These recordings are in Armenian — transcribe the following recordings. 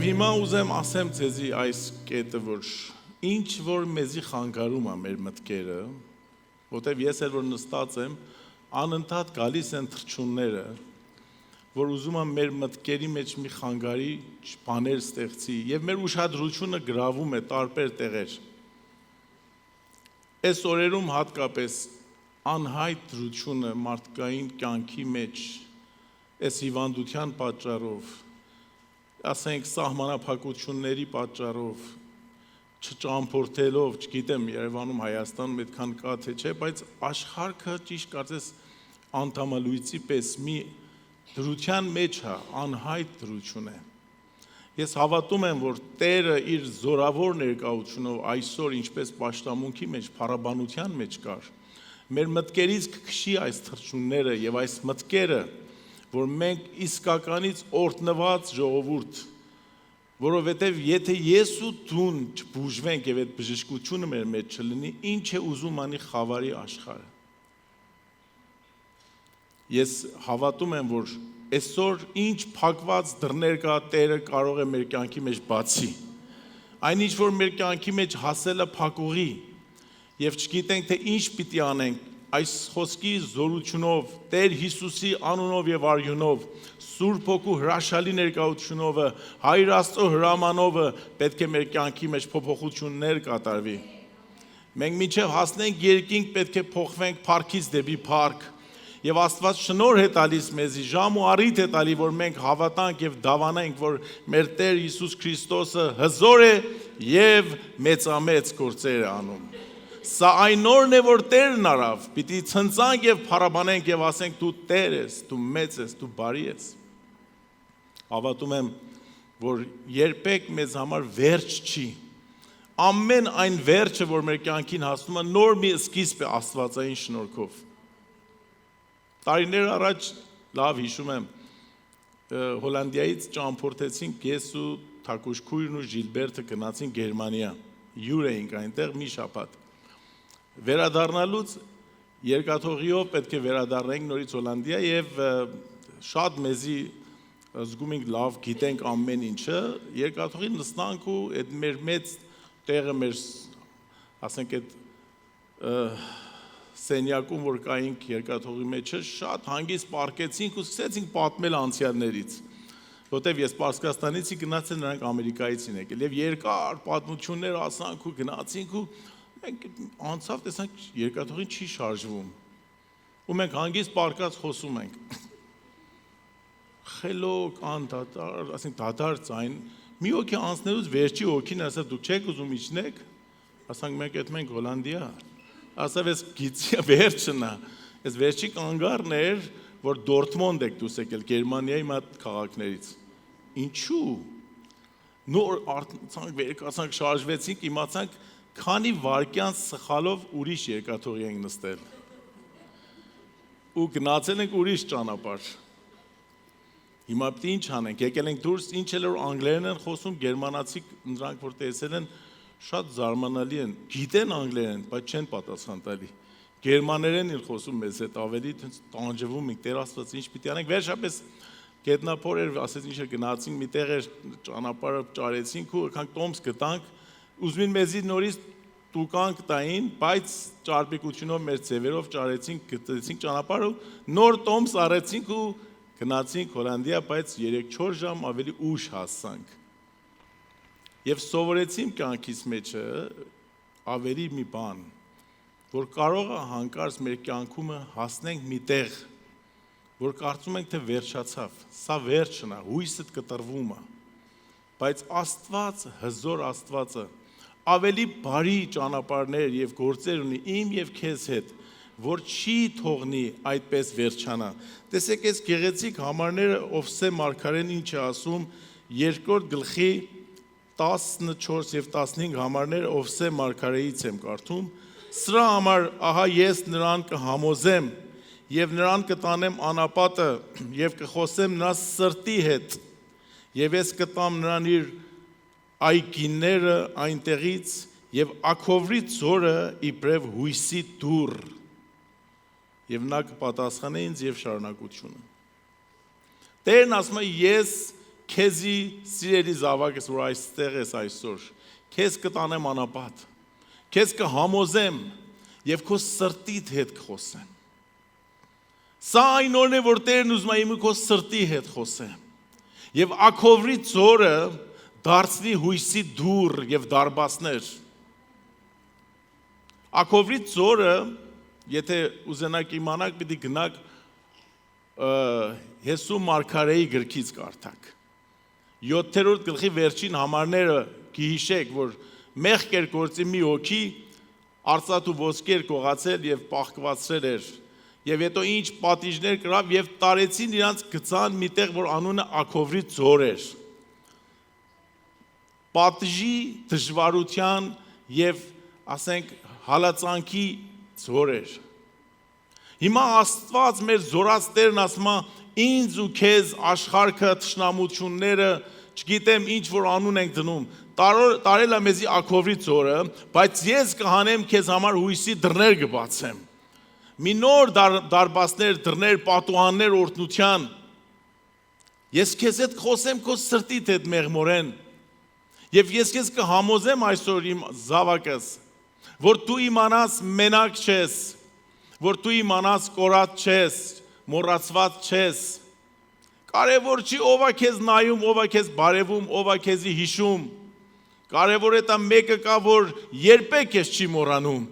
Եվ հիմա ուզեմ ասեմ ձեզի այս կետը, որ ինչ որ մեզի խանգարում է մեր մտքերը, որտեվ ես էլ որ նստած եմ, անընդհատ գալիս են թռչունները, որ ուզում եմ մեր մտքերի մեջ մի խանգարի բաներ ստեղծի, եւ մեր ուշադրությունը գրավում է տարբեր տեղեր։ Այս օրերում հատկապես անհայտ դրությունը մարդկային կյանքի մեջ, այս հիվանդության պատճառով, ասենք սահմանափակությունների պատճառով, չճամփորդելով, չգիտեմ, Երևանում, Հայաստանում այդքան կա թե չէ, բայց աշխարհը ճիշտ կարծես անդամալույցի պես մի դրության մեջ է, անհայտ դրություն է։ Ես հավատում եմ, որ Տերը իր զորավոր ներկայությունով այսօր ինչպես պաշտամունքի մեջ, փառաբանության մեջ կար, մեր մտքերից կքշի այս թռչունները եւ այս մտքերը, որ մենք իսկականից օրտնված ժողովուրդ, որովհետև եթե ես ու դուն չբուժվենք եւ այդ բժշկությունը մեր մեջ չլինի, ինչ է ուզում անի խավարի աշխարհը։ Ես հավատում եմ, որ այսօր ինչ փակված դռներ կա, Տերը կարող է մեր կյանքի մեջ բացի։ Այնինչ որ մեր կյանքի մեջ հասել է փակուղի եւ չգիտենք թե ինչ պիտի անենք, այս խոսքի զորությունով, Տեր Հիսուսի անունով եւ արյունով, Սուրբ Հոգու հրաշալի ներկայությունով, Հայր Աստծո հրամանով պետք է մեր կյանքի մեջ փոփոխություններ կատարվի։ Մենք մինչև հասնենք երկինք պետք է փոխվենք փառքից դեպի փառք։ Եվ Աստված շնորհ է տալիս մեզի, ժամ ու առիթ է տալի, որ մենք հավատանք եւ դավանենք, որ մեր Տեր Հիսուս Քրիստոսը հզոր է եւ մեծամեծ գործեր է անում։ Սա այն օրն է, որ Տերն արավ, պիտի ցնցանք եւ փառաբանենք եւ ասենք դու Տեր ես, դու մեծ ես, դու բարի ես։ Հավատում եմ, որ երբեք մեզ համար վերջ չի։ Ամեն այն վերջը, որ մեր կյանքին հասնում է, նոր մի սկիզբ է Աստվածային շնորհքով։ Տարիներ առաջ լավ հիշում եմ, Հոլանդիայից ճամփորդեցինք ես ու Թակուշ քույրն ու Ժիլբերտը գնացին Գերմանիա։ Յուր էինք այնտեղ մի շաբաթ։ Վերադառնալուց երկաթողիով պետք է վերադառնանք նորից Հոլանդիա եւ շատ մեզի զգում ենք լավ գիտենք ամեն ինչը, երկաթողին նստանք ու այդ մեր մեծ տեղը մեր ասենք այդ սենյակում որ կայինք երկաթողի մեջը շատ հանգիստ պարկեցինք ու սկսեցինք պատմել անցյալներից, որտեվ ես Պարսկաստանից գնացել նրանք Ամերիկայից են եկել եւ երկար պատմություններ ասանք ու գնացինք ու մենք անցավ տեսանք երկաթողին չի շարժվում ու մենք հանգիստ պարկած խոսում ենք խելոք անդադար ասենք դադար ցայն մի օքի անցնելուց վերջի օքին ասա դուք չեք ուզում իջնեք ասանք մենք այդ մենք Հոլանդիա ասավ ես գիծի վերջն է այս վերջի կանգառն էր որ Դորտմոնդ եք դուս եկել Գերմանիայի մատ քաղաքներից ինչու նոր արցանք վերկացանք շարժվեցինք իմացանք քանի վարկյան սխալով ուրիշ երկաթողի ենք նստել ու գնացել ենք ուրիշ ճանապարհ հիմա պիտի ինչ անենք եկել ենք դուրս ինչ էլ որ անգլերեն են խոսում գերմանացի նրանք որ տեսել են շատ զարմանալի են գիտեն անգլերեն բայց չեն պատասխան տալի գերմաներեն են խոսում մեզ հետ ավելի տանջվում ենք Տեր Աստված ինչ պիտի անենք վերջապես գետնափոր էր ասեց ինչ գնացինք մի տեղ էր ճանապարհը ճարեցինք ու եկանք տոմս գտանք ուզում են մեզի նորից տուկանք տային, բայց ճարպիկությունով մեր ձևերով ճարեցինք, գտեցինք ճանապարհը, նոր տոմս առեցինք ու գնացինք Հոլանդիա, բայց 3-4 ժամ ավելի ուշ հասանք։ Եվ սովորեցինք կյանքից մեջը ավելի մի բան, որ կարող է հանկարծ մեր կյանքում հասնենք մի տեղ, որ կարծում ենք թե վերջացավ, սա վերջն է, հույսդ կտրվում է, բայց Աստված, հզոր Աստվածը ավելի բարի ճանապարհներ եւ գործեր ունի իմ եւ քեզ հետ, որ չի թողնի այդպես վերջանա։ Տեսեք այս գեղեցիկ համարները Օվսե մարգարեն ինչ է ասում, 2 գլխի 14 եւ 15 համարներ Օվսե մարգարեից եմ կարդում։ Սրա համար ահա ես նրան կհամոզեմ եւ նրան կտանեմ անապատը եւ կխոսեմ նրա սրտի հետ եւ ես կտամ նրան իր այգիները այնտեղից եւ ակովրի ձորը իբրև հույսի դուռ եւ նա կպատասխանե ինձ եւ շարունակությունը Տերն ասում է ես քեզի սիրելի զավակս, որ այստեղ ես այսօր, քեզ կտանեմ անապատ, քեզ կհամոզեմ եւ քո սրտիդ հետ կխոսեմ։ Սա այն օրն է, որ Տերն ուզում է իմ քո սրտի հետ խոսեմ։ Եվ ակովրի ծորը դարձնի հույսի դուռ եւ դարբասներ։ Ակովրի ծորը, եթե ուզենաք իմանաք, պիտի գնաք Հեսու մարգարեի գրքից կարդաք։ 7-րդ գլխի վերջին համարները կհիշեք, որ մեղք էր գործի մի հոգի, արծաթ ու ոսկեր կողացել եւ պահկվածրել էր։ Եվ հետո ինչ պատիժներ կրավ եւ տարեցին իրանց գծան միտեղ, որ անունը Ակովրի ծոր էր։ Պատժի, դժվարության եւ ասենք հալածանքի ծոր էր։ Հիմա Աստված մեր զորած Տերն ասում է ինձ ու քեզ աշխարհքը թշնամությունները, չգիտեմ ինչ որ անուն ենք դնում, տարել է մեզի Ակովրի ծորը, բայց ես կհանեմ քեզ համար հույսի դռներ կբացեմ։ Մի նոր դարբասներ, դռներ, պատուհաններ օրհնության։ Ես քեզ հետ խոսեմ քո սրտիդ հետ մեղմորեն։ Եվ ես քեզ կհամոզեմ այսօր իմ զավակս, որ դու իմանաս մենակ չես, որ դու իմանաս կորած չես, մոռացված չես։ Կարևոր չի ով է քեզ նայում, ով է քեզ բարևում, ով է քեզի հիշում։ Կարևոր է դա մեկը կա, որ երբեք ես չի մոռանում։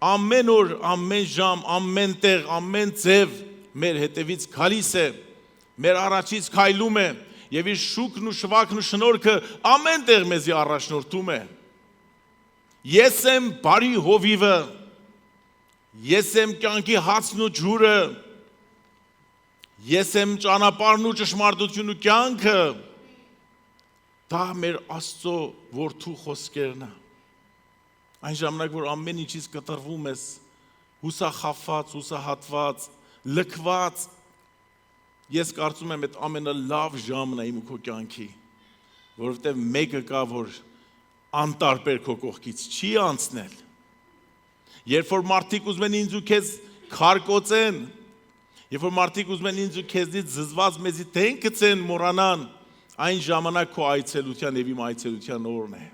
Ամեն օր, ամեն ժամ, ամեն տեղ, ամեն ձև մեր հետևից գալիս է, մեր առաջից քայլում է եւ իր շուկն ու շվակն ու շնորհքը ամեն տեղ մեզի առաջնորդում է։ Ես եմ բարի հովիվը, ես եմ կյանքի հացն ու ջուրը, ես եմ ճանապարհն ու ճշմարտությունն ու կյանքը։ Դա մեր Աստծո որդու խոսքերն են։ Այն ժամանակ, որ ամեն ինչից կտրվում ես, հուսախաբված, հուսահատված, լքված, ես կարծում եմ այդ ամենալավ ժամն է իմ ու քո կյանքի, որովհետև մեկը կա, որ անտարբեր քո կողքից չի անցնել։ Երբ որ մարդիկ ուզում են ինձ ու քեզ քարկոծեն, երբ որ մարդիկ ուզում են ինձ ու քեզից զզված մեզի դեն գցեն, մոռանան, այն ժամանակ քո այցելության եւ իմ այցելության օրն է։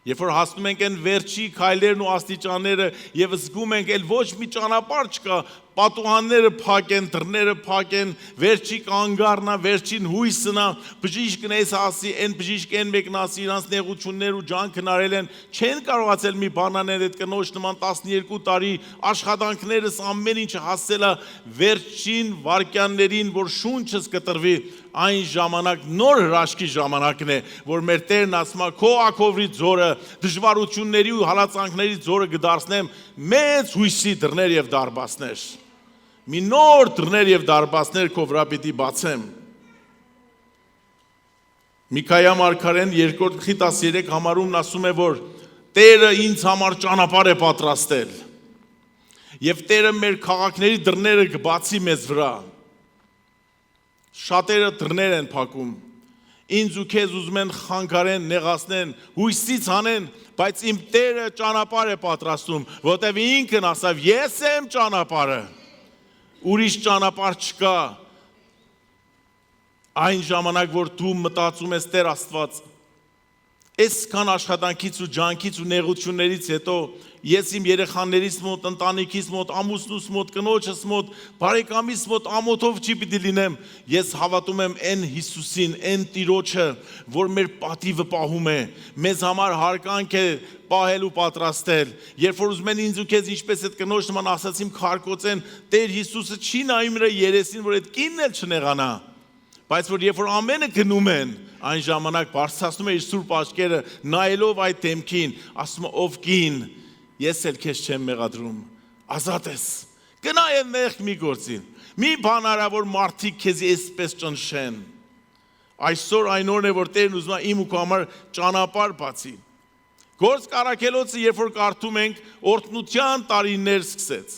Երբ որ հասնում ենք այն վերջի քայլերն ու աստիճանները եւ զգում ենք, էլ ոչ մի ճանապարհ չկա, պատուհանները փակեն, դռները փակեն, վերջի կանգառնա, վերջին հույսնա, բժիշկն էս ասի, այն բժիշկն մեկն ասի, իրանց նեղություններ ու ջանքն արել են, չեն կարողացել մի բան անել այդ կնոջ նման 12 տարի աշխատանքներս ամեն ինչը հասել է վերջին վարքյաններին, որ շունչս կտրվի, այն ժամանակ նոր հրաշքի ժամանակն է, որ մեր Տերն ասում է քո Ակովրի ձորը, դժվարությունների ու հալածանքների ձորը կդարձնեմ մեծ հույսի դռներ եւ դարբասներ։ Մի նոր դռներ եւ դարբասներ քո վրա պիտի բացեմ։ Միքայա մարգարեն 2:13 համարումն ասում է, որ Տերը ինձ համար ճանապարհ է պատրաստել։ Եվ Տերը մեր քաղաքների դռները կբացի մեզ վրա։ Շատերը դռներ են փակում, ինձ ու քեզ ուզում են խանգարեն, նեղացնեն, հույսից հանեն, բայց իմ Տերը ճանապարհ է պատրաստում, որտեղ ինքն ասավ, ես եմ ճանապարհը, ուրիշ ճանապարհ չկա։ Այն ժամանակ, որ դու մտածում ես Տեր Աստված, այսքան աշխատանքից ու ջանքից ու նեղություններից հետո ես իմ երեխաներից մոտ, ընտանիքից մոտ, ամուսնուս մոտ, կնոջս մոտ, բարեկամիս մոտ ամոթով չի պիտի լինեմ։ Ես հավատում եմ այն Հիսուսին, այն Տիրոջը, որ մեր պատիվը պահում է, մեզ համար հարկանք է պահել ու պատրաստել։ Երբ որ ուզում են ինձ ու քեզ ինչպես այդ կնոջ նման ասացիմ քարկոծեն, Տեր Հիսուսը չի նայում իր երեսին, որ այդ կինն էլ չնեղանա։ Բայց որ երբ որ ամենը գնում են, այն ժամանակ բարձրացնում է իր սուրբ աչքերը, նայելով այդ դեմքին, ասում է ով կին, ես էլ քեզ չեմ մեղադրում, ազատ ես, գնա եւ մեղք մի գործին, մի բան արա, որ մարդիկ քեզի այսպես ճնշեն։ Այսօր այն օրն է, որ Տերն ուզում է իմ ու քո համար ճանապարհ բացի։ Գործք առաքելոցը, երբ որ կարդում ենք, օրհնության տարիներ սկսեց։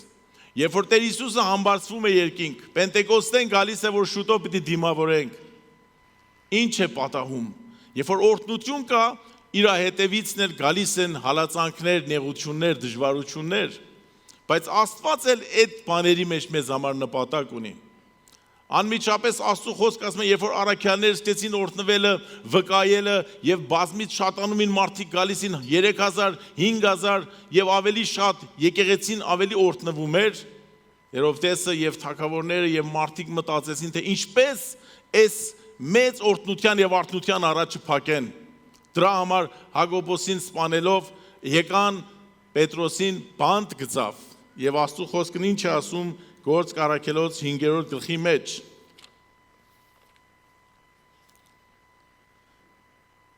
Երբ որ Տեր Հիսուսը համբարձվում է երկինք, Պենտեկոստեն գալիս է, որ շուտով պիտի դիմավորենք։ Ինչ է պատահում։ Երբ որ օրհնություն կա, իր հետևիցն էլ գալիս են հալածանքներ, նեղություններ, դժվարություններ, բայց Աստված էլ այդ բաների մեջ մեզ համար նպատակ ունի։ Անմիջապես Աստծո խոսքը ասում է, երբ որ առաքյալները ստեցին օրհնվելը, վկայելը եւ բազմից շատանումին մարդիկ գալիս են 3000, 5000 եւ ավելի շատ եկեղեցին ավելի օրհնվում էր, Հերովդեսը եւ թագավորները եւ մարդիկ մտածեցին, թե ինչպես այս մեծ օրհնության եւ արթնության առաջը փակեն։ Դրա համար Հակոբոսին սպանելով եկան Պետրոսին բանտ գծավ եւ Աստծո խոսքն ինչ է ասում Գործ Կարաքելոց 5-րդ գլխի մեջ։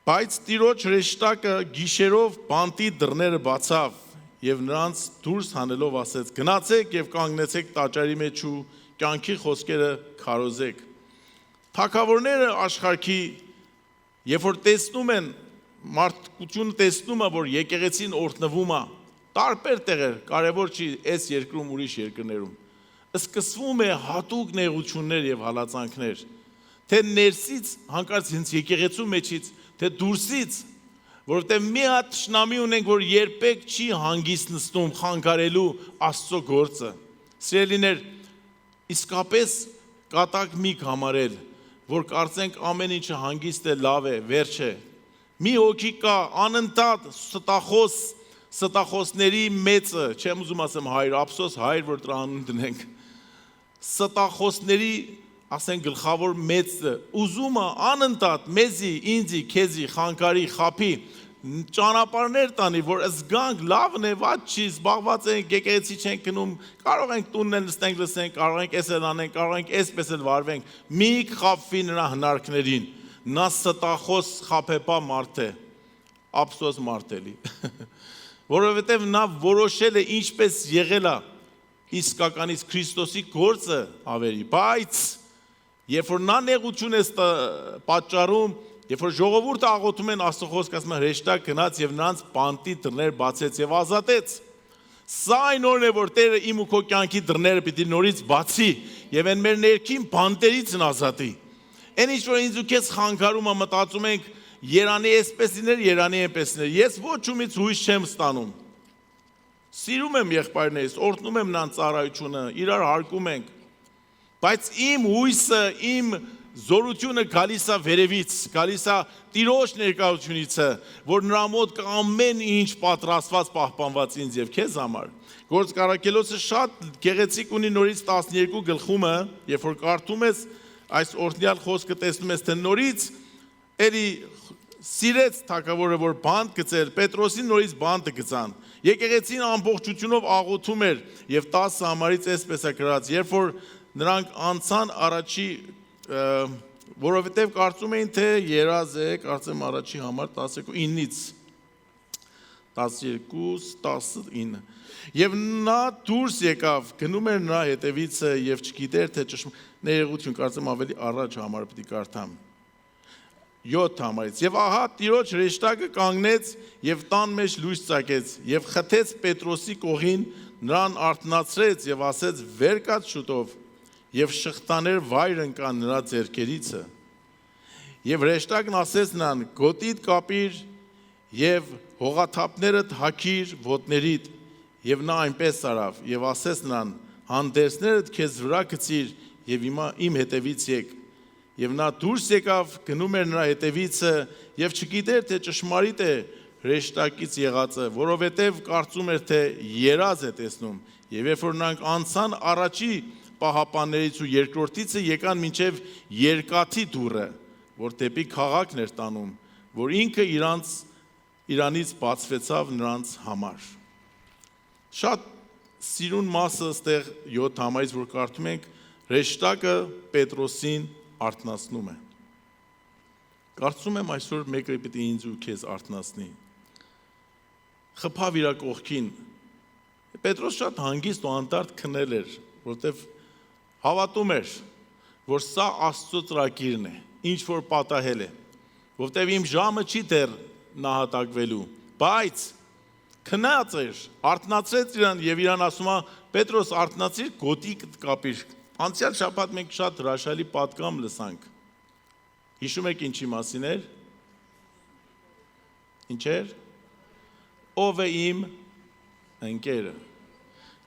Բայց Տիրոջ հրեշտակը գիշերով բանտի դռները բացավ եւ նրանց դուրս հանելով ասեց. գնացեք եւ կանգնեցեք տաճարի մեջ ու կյանքի խոսքերը քարոզեք։ Թագավորները աշխարհի երբ որ տեսնում են մարդկությունը տեսնում է որ եկեղեցին օրհնվում է տարբեր տեղեր, կարևոր չի այս երկրում ուրիշ երկրներում սկսվում է հատուկ նեղություններ եւ հալածանքներ, թե ներսից հանկարծ հենց եկեղեցու մեջից, թե դուրսից, որովհետեւ մի հատ շնամի ունենք, որ երբեք չի հանգիստ նստում խանգարելու Աստծո գործը։ Սիրելիներ, իսկապես կատակ մի համարել, որ կարծենք ամեն ինչը հանգիստ է, լավ է, վերջ է։ Մի հոգի կա անընդհատ ստախոսների մեծը, չեմ ուզում ասեմ հայր, ափսոս հայր, որ տրանում դնենք։ Ստախոսների, ասեն գլխավոր մեծը, ուզում է անընդհատ մեզի, ինձի, քեզի, խանգարի, խափի, ճանապարհներ տանի, որ զգանք լավն է, ված չի, զբաղված ենք, եկեղեցի չենք գնում, կարող ենք տունն էլ նստենք, լսենք, կարող ենք էս էլ անենք, կարող ենք էսպես էլ վարվենք։ Մի խափվի նրա հնարքներին, նա ստախոս խափեպա մարդ է, ափսոս մարդ էլի։ Որովհետև նա որոշել է ինչպես եղել է իսկականից Քրիստոսի գործը ավերի, բայց երբ որ նա նեղություն է պատճառում, երբ որ ժողովուրդը աղոթում են Աստծո խոսքը ասում է հրեշտակ գնաց եւ նրանց բանտի դռներ բացեց եւ ազատեց։ Սա այն օրն է, որ Տերը իմ ու քո կյանքի դռները պիտի նորից բացի եւ այն մեր ներքին բանտերից ազատի։ Այն ինչ որ ինձ ու քեզ խանգարում է մտածում ենք Երանի էսպեսիներ, Երանի այնպեսիներ։ Ես ոչ ումից հույս չեմ ստանում։ Սիրում եմ եղբայրներս, օրհնում եմ նրանց ծառայությունը, իրար հարգում ենք։ Բայց իմ հույսը, իմ զորությունը գալիս է վերևից, գալիս է Տիրոջ ներկայությունից, որ նրա մոտ կա ամեն ինչ պատրաստված, պահպանված ինձ եւ քեզ համար։ Գործ Կարաքելոցը շատ գեղեցիկ ունի նորից 12 գլխումը, երբ որ կարդում ես այս օրհնյալ խոսքը տեսնում ես, թե նորից էլի սիրեց թագավորը, որ բանտ գծել, Պետրոսին նորից բանտը գծան։ Եկեղեցին ամբողջությունով աղոթում էր եւ 10 համարից այսպես է գրած, երբ որ նրանք անցան առաջի, որովհետեւ կարծում էին, թե երազ է, կարծեմ առաջի համար 19-ից 12-19 Եվ նա դուրս եկավ, գնում էր նրա հետևից եւ չգիտեր, թե ներողություն, կարծեմ ավելի առաջ համար պիտի կարդամ 7 համարից եւ ահա Տիրոջ հրեշտակը կանգնեց եւ տան մեջ լույս ծագեց եւ խթեց Պետրոսի կողին նրան արթնացրեց եւ ասեց վեր կաց շուտով եւ շղթաներ վայր ընկան նրա ձեռքերիցը եւ հրեշտակն ասեց նրան գոտիդ կապիր եւ հողաթափներդ հագիր ոտներիդ եւ նա այնպես արավ եւ ասեց նրան հանդերձներդ քեզ վրա գցիր եւ իմ հետևից եկ Եվ նա դուրս եկավ, գնում էր նրա հետևիցը եւ չգիտեր, թե ճշմարիտ է հրեշտակից եղածը, որովհետեւ կարծում էր, թե երազ է տեսնում։ Եվ երբ որ նրանք անցան առաջի պահապաններից ու երկրորդիցը եկան մինչև երկաթի դուռը, որ դեպի քաղաքն էր տանում, որ ինքը իրանից բացվեցավ նրանց համար։ Շատ սիրուն մասը ստեղ 7 համարից որ կարդում ենք, հրեշտակը Պետրոսին արթնացնում է։ Կարծում եմ այսօր մեկը պիտի ինձ ու քեզ արթնացնի։ Խփավ իր կողքին։ Պետրոս շատ հանգիստ ու անդարտ քնել էր, որտեվ հավատում էր, որ սա Աստծո ծրագիրն է, ինչ որ պատահել է, որտեվ իմ ժամը չի դեռ նահատակվելու, բայց քնած էր, արթնացրեց իրան եւ իրան ասում է Պետրոս արթնացիր, գոտի կապիր։ Անցյալ շաբաթ մենք շատ հրաշալի պատգամ լսանք։ Հիշում եք ինչի մասին էր։ Ինչ էր։ Ով է իմ ընկերը։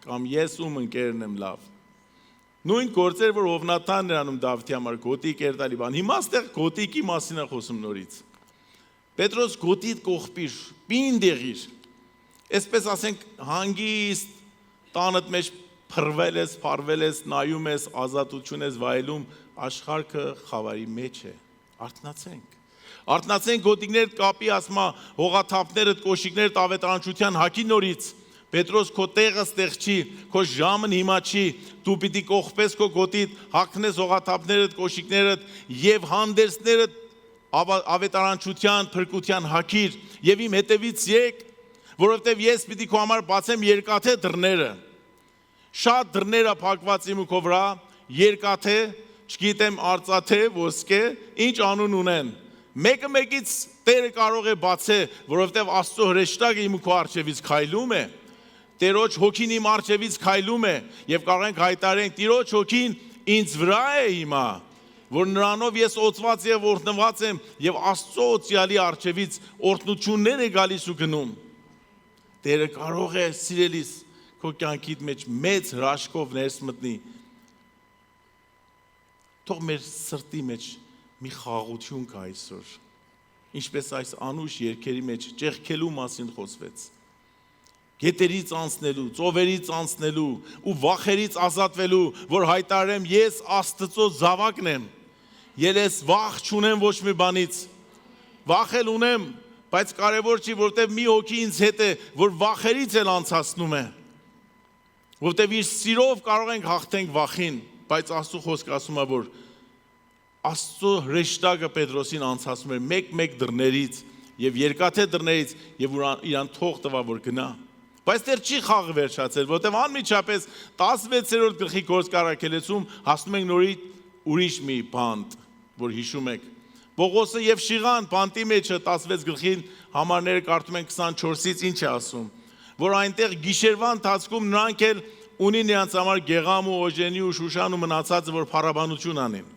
Կամ ես ում ընկերն եմ լավ։ Նույն գործեր, որ Հովնաթան նրանում Դավթի համար գոտիկ էր տալի բան։ Հիմա այստեղ գոտիկի մասին է խոսում նորից։ Պետրոս գոտիդ կողպիր, պին դեղիր։ Այսպես ասենք հանգիստ տանդ մեջ փռվել ես, փարվել ես, նայում ես, ազատություն ես վայելում, աշխարհը խավարի մեջ է։ Արթնացենք։ Արթնացենք գոտիկներդ կապի ասма հողաթափներդ, կոշիկներդ ավետարանչության հակի նորից։ Պետրոս քո տեղը ստեղ չի, քո ժամն հիմա չի, դու պիտի կողպես քո գոտիդ, հագնես հողաթափներդ, կոշիկներդ եւ հանդերձներդ ավետարանչության, փրկության հակիր եւ իմ հետևից եկ, որովհետեւ ես պիտի քո համար բացեմ երկաթե դռները։ Շատ դռներ է փակված իմ ու քո վրա, երկաթե, չգիտեմ արծաթե, ոսկե, ինչ անուն ունեն։ Մեկը մեկից Տերը կարող է բացել, որովհետեւ Աստծո հրեշտակը իմ ու քո առջևից քայլում է։ Տերոջ հոգին իմ առջևից քայլում է եւ կարող ենք հայտարարենք Տիրոջ հոգին ինձ վրա է հիմա, որ նրանով ես օծված եւ օրհնված եմ եւ Աստծո օծյալի առջևից օրհնություններ է գալիս ու գնում։ Տերը կարող է սիրելիս քո կյանքիդ մեջ մեծ հրաշքով ներս մտնի։ Թող մեր սրտի մեջ մի խաղաղություն կա այսօր։ Ինչպես այս անուշ երգերի մեջ ճեղքելու մասին խոսվեց։ Գետերից անցնելու, ծովերից անցնելու ու վախերից ազատվելու, որ հայտարարեմ ես Աստծո զավակն եմ։ Ես վախ չունեմ ոչ մի բանից։ Վախ էլ ունեմ, բայց կարևոր չի, որտեվ մի հոգի ինձ հետ է, որ վախերից էլ անցացնում է։ Որտեվ իր սիրով կարող ենք հաղթենք վախին, բայց Աստծո խոսքը ասում է, որ Աստծո հրեշտակը Պետրոսին անցացնում էր մեկ-մեկ դռներից եւ երկաթե դռներից եւ իրան թող տվա որ գնա։ Բայց դեռ չի խաղը վերջացել, որտեվ անմիջապես 16-րդ գլխի գործ կարակելեցում հասնում ենք նորից ուրիշ մի բանտ, որ հիշում եք։ Պողոսը եւ Շիղան բանտի մեջը 16 գլխին համարները կարդում են 24-ից ինչ է ասում, որ այնտեղ գիշերվա ընթացքում նրանք էլ ունին նրանց համար Գեղամ ու Օժենի ու Շուշան ու մնացածը որ փառաբանություն անեն։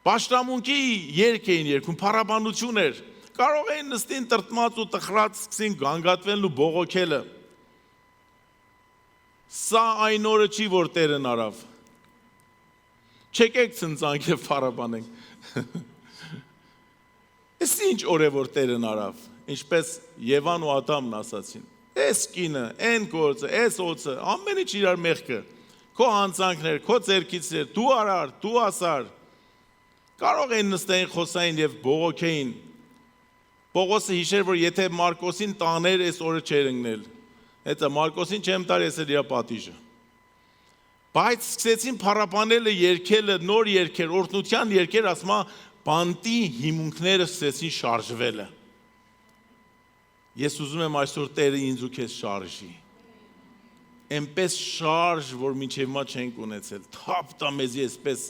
Պաշտամունքի երգ էին երգում, փառաբանություն էր։ Կարող էին նստին տրտմած ու տխրած սկսին գանգատվելն ու բողոքելը։ Սա այն օրը չի, որ Տերն արավ։ Չեկեք ցնցանք եւ փառաբանենք։ Էս ինչ օր է որ Տերն արավ, ինչպես Եվան ու Ադամն ասացին։ Էս կինը, այն գործը, էս օծը, ամեն ինչ իրար մեղքը։ Քո հանցանքներ, քո ձեռքիցներ, դու արար, դու ասար։ Կարող էին նստեին խոսային եւ բողոքեին։ Պողոսը հիշեր, որ եթե Մարկոսին տաներ, այս օրը չէր ընկնել։ Հետո Մարկոսին չեմ տար, ես էլ իր պատիժը։ Բայց սկսեցին փառաբանելը, երգելը, նոր երգեր, օրհնության երգեր, ասма բանտի հիմունքները սկսեցին շարժվելը։ Ես ուզում եմ այսօր Տերը ինձ ու քեզ շարժի։ Էնպես շարժ, որ մինչև հիմա չենք ունեցել։ Թափ տա մեզի այսպես,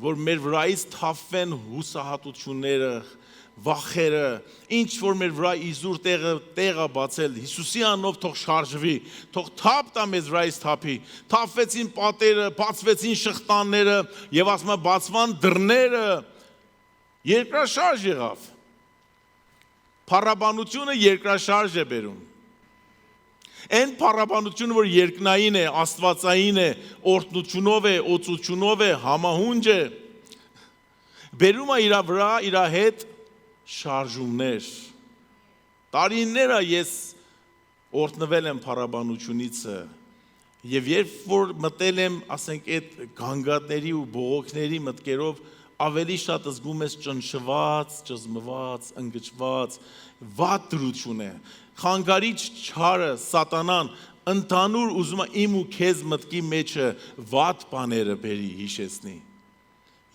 որ մեր վրայից թափվեն հուսահատությունները, վախերը, ինչ որ մեր վրա իզուր տեղը բացել, Հիսուսի անունով թող շարժվի, թող թափ տա մեզ վրայից թափի, թափվեցին պատերը, բացվեցին շղթաները եւ ասում եմ բացվան դռները, երկրաշարժ եղավ։ Փառաբանությունը երկրաշարժ է բերում։ Այն փառաբանությունը, որ երկնային է, աստվածային է, օրհնությունով է, օծությունով է, համահունջ է, բերում է իր վրա, իր հետ շարժումներ։ Տարիները ես օրհնվել եմ փառաբանությունից եւ երբ որ մտել եմ, ասենք այդ գանգատների ու բողոքների մտքերով ավելի շատ զգում ես ճնշված, ճզմված, ընկճված, վատ դրություն է։ Խանգարիչ չարը, սատանան ընդհանուր ուզում է իմ ու քեզ մտքի մեջը վատ բաները բերի հիշեցնի։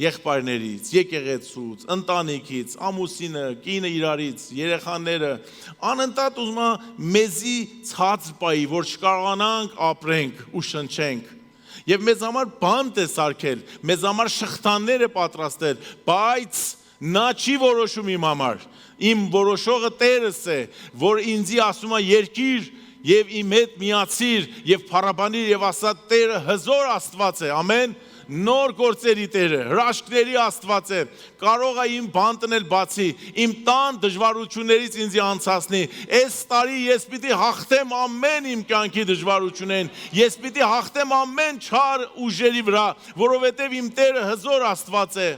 Եղբայրներից, եկեղեցուց, ընտանիքից, ամուսինը, կինը իրարից, երեխաները, անընդհատ ուզում է մեզի ցած պայի, որ չկարողանանք ապրենք ու շնչենք։ Եվ մեզ համար բանտ է սարքել, մեզ համար շղթաներ է պատրաստել, բայց նա չի որոշում իմ համար։ Իմ որոշողը Տերս է, որ ինձի ասում է երկիր եւ իմ հետ միացիր եւ փառաբանիր եւ ասա Տերը հզոր Աստված է, ամեն։ նոր գործերի Տերը, հրաշքների Աստված է, կարող է իմ բան տնել բացի, իմ տան դժվարություններից ինձ անցացնի, այս տարի ես պիտի հաղթեմ ամեն իմ կյանքի դժվարություններին, ես պիտի հաղթեմ ամեն չար ուժերի վրա, որովհետև իմ Տերը հզոր Աստված է։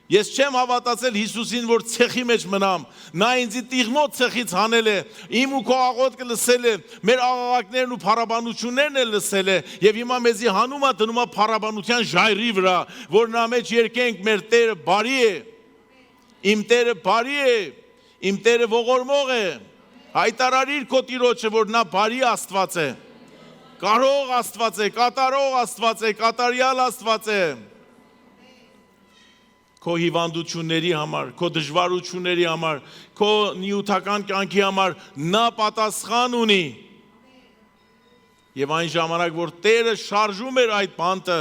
Ես չեմ հավատացել Հիսուսին, որ ցեխի մեջ մնամ, նա ինձ տիղմոտ ցեխից հանել է, իմ ու քո աղոթքը լսել է, մեր աղաղակներն ու փառաբանություններն էլ լսել է, եւ հիմա մեզի հանում է դնում է փառաբանության ժայռի վրա, որ նա մեջ երկենք մեր Տերը բարի է, իմ Տերը բարի է, իմ Տերը ողորմող է, հայտարարիր քո Տիրոջը, որ նա բարի Աստված է, կարող Աստված է, կատարող Աստված է, կատարյալ Աստված է։ Քո հիվանդությունների համար, քո դժվարությունների համար, քո նյութական կյանքի համար նա պատասխան ունի։ Եվ այն ժամանակ, որ Տերը շարժում էր այդ բանտը,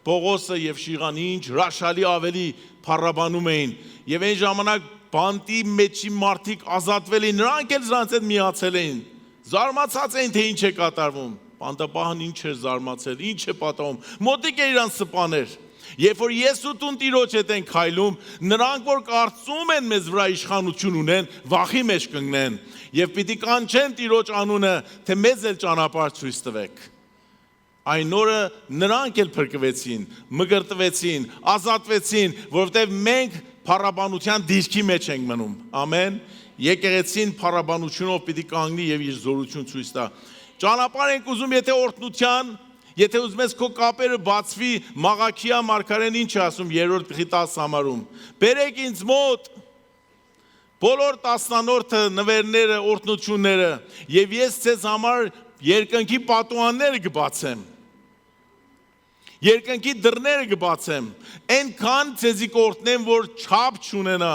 Պողոսը եւ Շիղան ինչ հրաշալի ավելի փառաբանում էին։ Եվ այն ժամանակ բանտի մեջի մարդիկ ազատվել էին, նրանք էլ նրանց հետ միացել էին։ Զարմացած էին, թե ինչ է կատարվում։ Բանտապահն ինչ էր զարմացել, ինչ է պատահում։ Մոտիկ է իրան սպաներ։ Երբ որ ես ու տուն Տիրոջ հետ են քայլում, նրանք որ կարծում են մեզ վրա իշխանություն ունեն, վախի մեջ կընկնեն եւ պիտի կանչեն Տիրոջ անունը, թե մեզ էլ ճանապարհ ցույց տվեք։ Այն օրը նրանք էլ փրկվեցին, մգրտվեցին, ազատվեցին, որովհետեւ մենք փառաբանության դիրքի մեջ ենք մնում։ Ամեն։ Եկեղեցին փառաբանությունով պիտի կանգնի եւ իր զորություն ցույց տա։ Ճանապարհ ենք ուզում, եթե օրհնության Եթե ուզում ես քո կապերը բացվի, Մաղաքիա մարգարեն ինչ է ասում 3-րդ գլխի 10 համարում։ Բերեք ինձ մոտ բոլոր տասնանորդ նվերները, օրհնությունները, եւ ես ձեզ համար երկնքի պատուհանները կբացեմ։ Երկնքի դռները կբացեմ։ Այնքան ձեզի կօրհնեմ, որ չափ չունենա։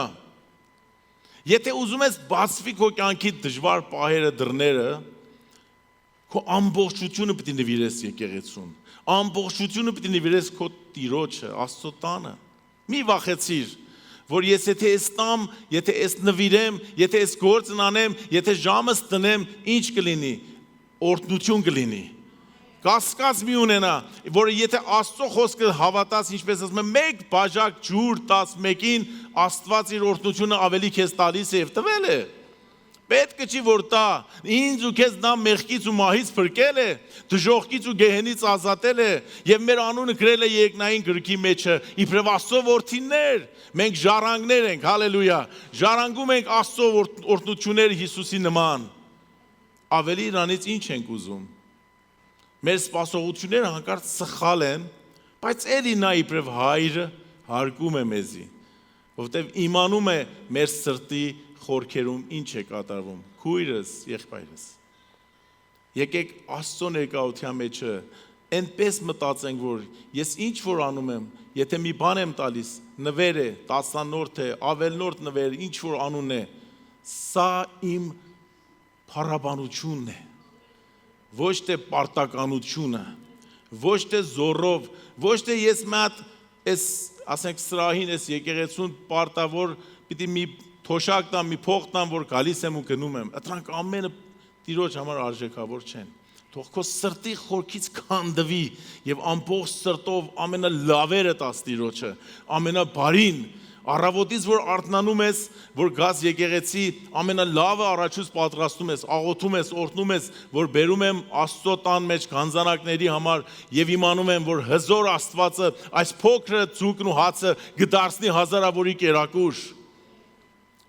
Եթե ուզում ես բացվի քո կյանքի դժվար պահերը, դռները, քո ամբողջությունը պիտի նվիրես եկեղեցուն, ամբողջությունը պիտի նվիրես քո Տիրոջը, Աստծո տանը։ Մի վախեցիր, որ ես եթե ես տամ, եթե ես նվիրեմ, եթե ես գործն անեմ, եթե ժամս տնեմ, ինչ կլինի, օրհնություն կլինի։ Կասկած մի ունենա, որ եթե Աստծո խոսքը հավատաս, ինչպես ասում եմ, մեկ բաժակ ջուր տաս մեկին, Աստված իր օրհնությունը ավելի քեզ տալիս է եւ տվել է։ Պետք չի որ տա, ինձ ու քեզ նա մեղքից ու մահից փրկել է, դժոխքից ու գեհենից ազատել է եւ մեր անունը գրել է երկնային գրքի մեջը, իբրև Աստծո որդիներ, մենք ժառանգներ ենք, հալելույա, ժառանգում ենք Աստծո օրհնությունները Հիսուսի նման։ Ավելի իրանից ինչ ենք ուզում։ Մեր սպասողությունները հանկարծ սխալ են, բայց էլի նա իբրև հայրը հարգում է մեզի, որովհետեւ իմանում է մեր սրտի խորքերում ինչ է կատարվում, քույրս, եղբայրս։ Եկեք Աստծո ներկայության մեջը այնպես մտածենք, որ ես ինչ որ անում եմ, եթե մի բան եմ տալիս, նվեր է, տասնանորդ է, ավելնորդ նվեր, ինչ որ անուն է, սա իմ փառաբանությունն է, ոչ թե պարտականությունը, ոչ թե զորով, ոչ թե ես մի հատ այս, ասենք սրահին, այս եկեղեցուն պարտավոր պիտի մի թոշակ տամ, մի փող տամ, որ գալիս եմ ու գնում եմ, դրանք ամենը Տիրոջ համար արժեքավոր չեն։ Թող քո սրտի խորքից քանդվի եւ ամբողջ սրտով ամենալավերը տաս Տիրոջը, ամենաբարին, առավոտից որ արթնանում ես, որ գաս եկեղեցի, ամենալավը առաջուց պատրաստում ես, աղոթում ես, օրհնում ես, որ բերում եմ Աստծո տան մեջ գանձանակների համար եւ իմանում եմ, որ հզոր Աստվածը այս փոքրը ձուկն ու հացը կդարձնի հազարավորի կերակուր։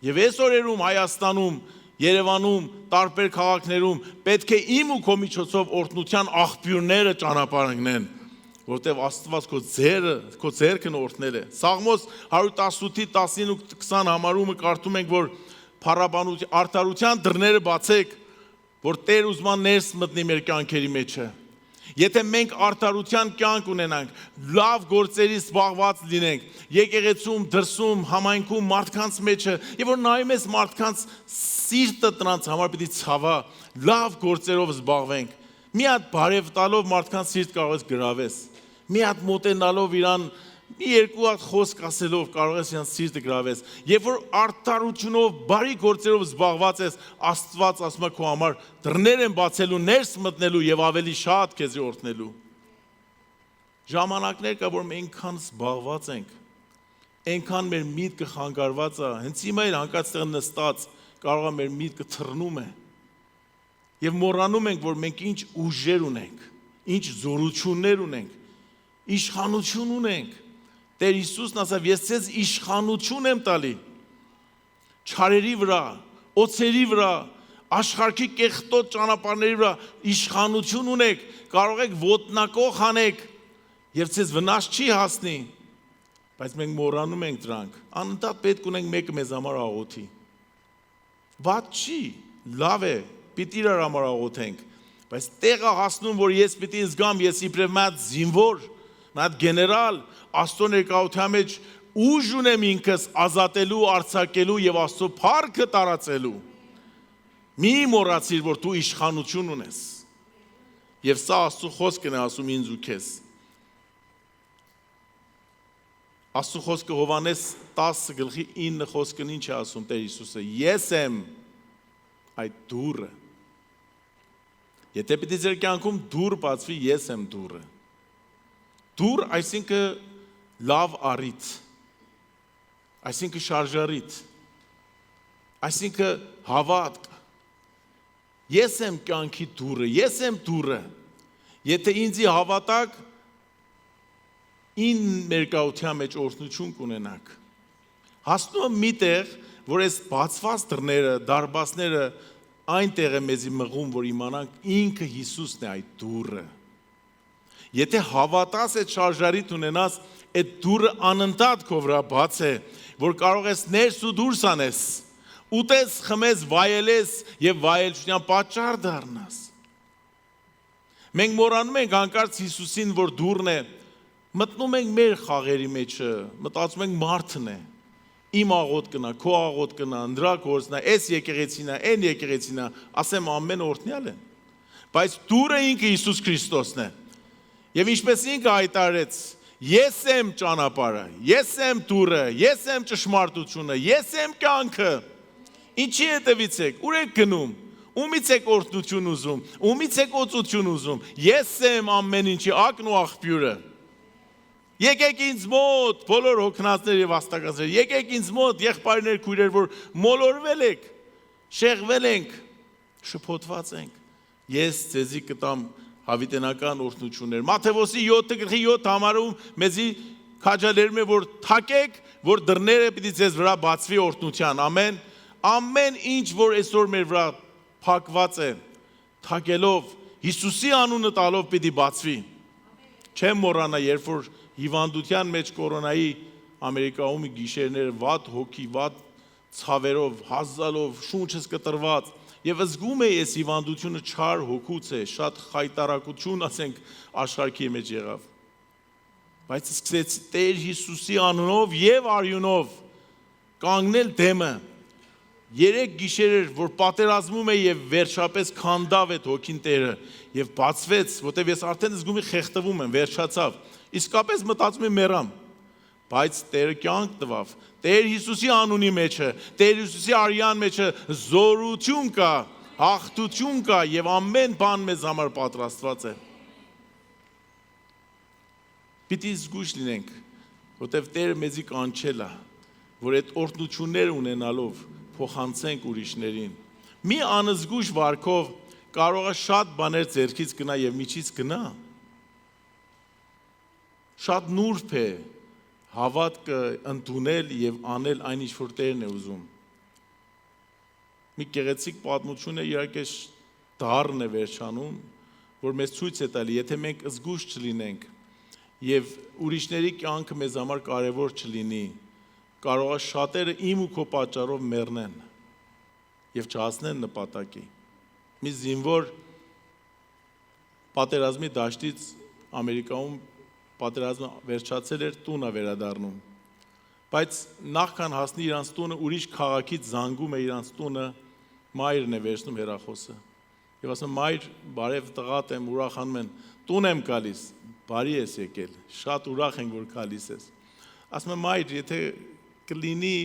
Եվ այս օրերում Հայաստանում, Երևանում, տարբեր քաղաքներում պետք է իմ ու քո միջոցով օրհնության աղբյուրները ճանապարհ ընկնեն, որտեղ Աստված քո ձեռքն օրհնել է։ Սաղմոս 118-ի 19 ու 20 համարումը կարդում ենք, որ փառաբանության արդարության դռները բացեք, որ Տեր ուզման ներս մտնի մեր կյանքերի մեջը։ Եթե մենք արդարության կյանք ունենանք, լավ գործերի զբաղված լինենք, եկեղեցում, դրսում, համայնքում, մարդկանց մեջը, եւ որ նայում ես մարդկանց սիրտը դրանց համար պիտի ցավա, լավ գործերով զբաղվենք։ Մի հատ բարև տալով մարդկանց սիրտ կարող ես գրավես։ Մի հատ մոտենալով իրան, մի երկու հատ խոսք ասելով կարող ես իրան սիրտը գրավես։ Երբ որ արդարությունով, բարի գործերով զբաղված ես, Աստված ասում է քո համար դռներ են բացելու, ներս մտնելու եւ ավելի շատ քեզ օրհնելու։ Ժամանակներ կա, որ մենք այնքան զբաղված ենք, այնքան մեր միտքը խանգարված է, հենց հիմա էլ հանկարծտեղ նստած կարող է մեր միտքը թռնում է։ Եվ մոռանում ենք, որ մենք ինչ ուժեր ունենք, ինչ զորություններ ունենք, իշխանություն ունենք։ Տեր Հիսուսն ասավ, ես ձեզ իշխանություն եմ տալի չարերի վրա, օձերի վրա, աշխարհի կեղտոտ ճանապարհների վրա իշխանություն ունեք, կարող եք ոտնակոխ անեք եւ ձեզ վնաս չի հասնի, բայց մենք մոռանում ենք դրանք։ Անընդհատ պետք ունենք մեկը մեզ համար աղոթի։ Ված չի, լավ է, պիտի իրար համար աղոթենք, բայց տեղը հասնում, որ ես պիտի զգամ, ես իբրև մի հատ զինվոր, մի հատ գեներալ, Աստծո ներկայության մեջ ուժ ունեմ ինքս ազատելու, արձակելու եւ Աստծո փառքը տարածելու։ Մի մոռացիր, որ դու իշխանություն ունես։ Եվ սա Աստծո խոսքն է ասում ինձ ու քեզ։ Աստծո խոսքը Հովհաննես 10:9 խոսքն ինչ է ասում Տեր Հիսուսը։ Ես եմ այդ դուռը։ Եթե պիտի ձեր կյանքում դուռ բացվի, ես եմ դուռը։ Դուռ այսինքն լավ առիթ, այսինքն շարժարիթ, այսինքն հավատք։ Ես եմ կյանքի դուռը, ես եմ դուռը։ Եթե ինձի հավատակ, ին ներկայության մեջ օրհնություն կունենաք։ Հասնում եմ միտեղ, որ այս բացված դռները, դարբասները այնտեղ է մեզի մղում, որ իմանանք ինքը Հիսուսն է այդ դուռը։ Եթե հավատաս այդ շարժարիթ ունենաս, այդ դուռը անընդհատ քո վրա բաց է, որ կարող ես ներս ու դուրս անես, ուտես, խմես, վայելես եւ վայելչության պատճառ դառնաս։ Մենք մոռանում ենք հանկարծ Հիսուսին, որ դուռն է, մտնում ենք մեր խաղերի մեջը, մտածում ենք մարդն է։ Իմ աղոթքն է, քո աղոթքն է, նրա գործն է, այս եկեղեցին է, այն եկեղեցին է, ասեմ ամեն օրհնյալ են։ Բայց դուռը ինքը Հիսուս Քրիստոսն է։ Եվ ինչպես ինքը հայտարարեց, ես եմ ճանապարհը, ես եմ դուռը, ես եմ ճշմարտությունը, ես եմ կյանքը։ Ինչի հետևից եք, ուր եք գնում, ումից եք օրհնություն ուզում, ումից եք օծություն ուզում։ Ես եմ ամեն ինչի ակն ու աղբյուրը։ Եկեք ինձ մոտ, բոլոր հոգնածներ եւ աստակազներ, եկեք ինձ մոտ, եղբայրներ, քույրեր, որ մոլորվել եք, շեղվել ենք, շփոթված ենք։ Ես ձեզի կտամ հավիտենական օրհնություններ։ Մատթեոս 7:7 համարում մեզի քաջալերում է, որ թակեք, որ դռները պիտի ձեզ վրա բացվի օրհնության։ Ամեն։ Ամեն ինչ, որ այսօր մեր վրա փակված է, թակելով Հիսուսի անունը տալով պիտի բացվի։ Չեմ մոռանա, երբ որ հիվանդության մեջ կորոնայի Ամերիկայում գիշերները վատ հոգի, վատ ցավերով, հազալով, շունչս կտրված եւ զգում էի այս հիվանդությունը չար հոգուց է, շատ խայտարակություն, ասենք, աշխարհի մեջ եղավ։ Բայց սկսեց Տեր Հիսուսի անունով եւ արյունով կանգնել դեմը։ 3 գիշերեր, որ պատերազմում է եւ վերջապես քանդավ այդ հոգին Տերը եւ բացվեց, որտեւ ես արդեն զգում եմ խեղդվում եմ, վերջացավ։ Իսկապես մտածում եմ մեռամ, բայց Տերը կյանք տվավ։ Տեր Հիսուսի անունի մեջը, Տեր Հիսուսի արյան մեջը զորություն կա, հաղթություն կա եւ ամեն բան մեզ համար պատրաստված է։ Պիտի զգույշ լինենք, որտեվ Տերը մեզի կանչել է, որ այդ օրհնությունները ունենալով փոխանցենք ուրիշներին։ Մի անզգույշ վարքով կարող է շատ բաներ ձեռքից գնա եւ միջից գնա։ Շատ նուրբ է հավատքը ընդունել եւ անել այն ինչ որ Տերն է ուզում։ Մի գեղեցիկ պատմություն է, իհարկե դառն է վերջանում, որ մեզ ցույց է տալի, եթե մենք զգույշ չլինենք եւ ուրիշների կյանքը մեզ համար կարեւոր չլինի, կարող է շատերը իմ ու քո պատճառով մեռնեն եւ չհասնեն նպատակի։ Մի զինվոր պատերազմի դաշտից Ամերիկայում պատերազմը վերջացել էր, տուն է վերադառնում։ Բայց նախքան հասնի իրանց տունը, ուրիշ քաղաքից զանգում է իրանց տունը, մայրն է վերցնում հեռախոսը։ Եվ ասում մայր, բարև տղատ եմ, ուրախանում են, տուն եմ գալիս, բարի ես եկել, շատ ուրախ ենք որ գալիս ես։ Ասում եմ մայր, եթե կլինի,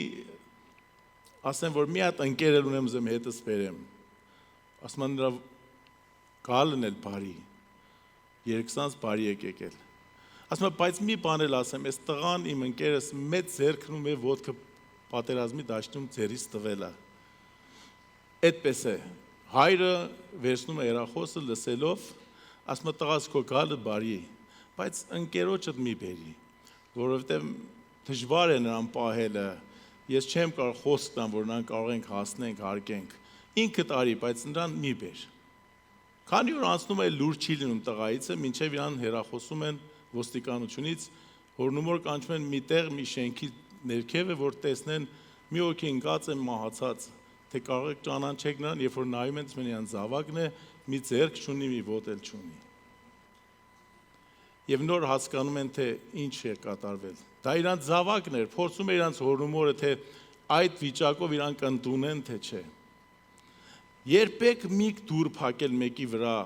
ասեմ, որ մի հատ ընկեր ունեմ ուզեմ հետս բերեմ։ Ասում եմ նրա գալն էլ բարի, երկսանց բարի եք եկել։ ասում եմ, բայց մի բան էլ ասեմ, այս տղան իմ ընկերս մեծ ձեռքնում է ոտքը պատերազմի դաշտում ձեռից տվել է։ Այդպես է։ Հայրը վերցնում է երախոսը լսելով, ասում է տղաս քո գալը բարի է, բայց ընկերոջդ մի բերի, որովհետև դժվար է նրան պահելը, ես չեմ կարող խոսք տամ, որ նրան կարող ենք հասնենք, հարգենք, ինքդ արի, բայց նրան մի բեր։ Քանի որ անցնում է լուր չի լինում տղայիցը, մինչև իրան հեռախոսում են ոստիկանությունից, հորնումոր կանչում են մի տեղ, մի շենքի ներքև է, որ տեսնեն մի օքի ընկած է մահացած, թե կարող եք ճանաչեք նրան, երբ որ նայում են իրան զավակն է, մի ձեռք չունի, մի ոտ էլ չունի։ Եվ նոր հասկանում են, թե ինչ է կատարվել։ Դա իրանց զավակն էր, փորձում է իրանց հորնումորը, թե այդ վիճակով իրանք ընդունեն, թե չէ։ Երբեք մի դուր փակել մեկի վրա,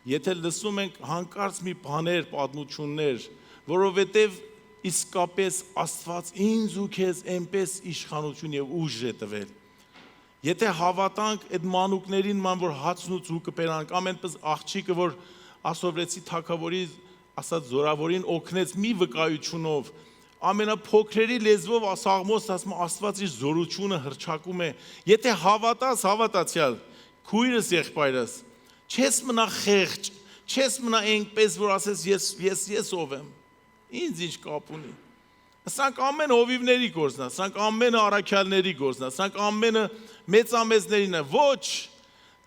եթե լսում ենք հանկարծ մի բաներ, պատմություններ, որովհետև իսկապես Աստված ինձ ու քեզ այնպես իշխանություն եւ ուժ է տվել։ Եթե հավատանք այդ մանուկներին, որ հացն ու ձուկը բերանք, ամենպես աղջիկը, որ ասովրեցի թագավորի ասած զորավորին օգնեց մի վկայությունով, ամենափոքրերի լեզվով Սաղմոս ասում Աստված իր զորությունը հռչակում է։ Եթե հավատաս, հավատացյալ, քույրս եղբայրս, չես մնա խեղճ, չես մնա այնպես, որ ասես ես ով եմ, ինձ ինչ կապ ունի։ Սրանք ամեն հովիվների գործն է, սրանք ամենը առաքյալների գործն է, սրանք ամենը մեծամեծներին է, ոչ,